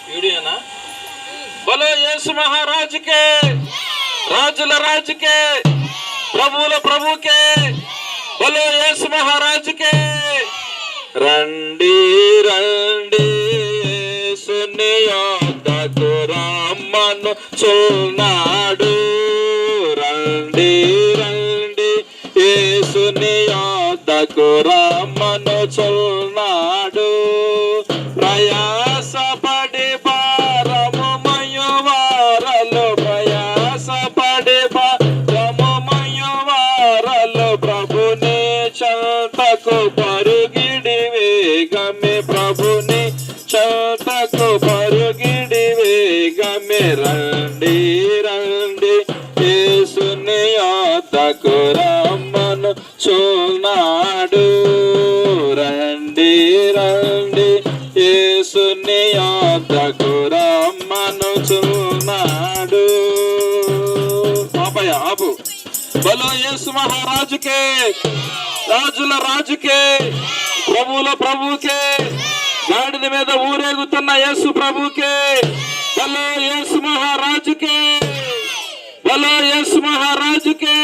వీడియోనా? బలో యేసు మహారాజుకే, రాజుల రాజుకే, ప్రభువుల ప్రభుకే, బలో యేసు మహారాజుకే. రండి రండి యేసుని యొద్దకు రమ్మను చున్నాడు. రండి రండి యేసుని యొద్దకు రమ్మను చున్నాడు. ప్రయాసపడి భారము మోయువారలు, ప్రయాసపడి భారము మోయువారలు, ప్రభుని చెంతకు పరుగిడి వేగమే, ప్రభుని చెంతకు పరుగిడి వేగమే. రండి రండి యేసుని యొద్దకు రమ్మను చున్నాడు. రండి రండి యేసుని యొద్దకు రమ్మను చున్నాడు. పాపయ్య ఆపు. బలో యేసు మహారాజుకే, రాజుల రాజుకే, ప్రభువుల ప్రభుకే, గాడిద మీద ఊరేగుతున్న యేసు ప్రభుకే, బలో యేసు మహారాజుకే, బలో యేసు మహారాజుకే.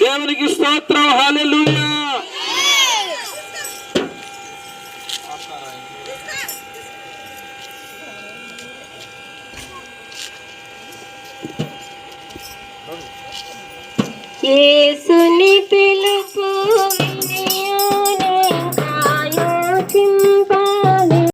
దేవునికి స్తోత్రం. హల్లెలూయా. యేసుని పిలుపు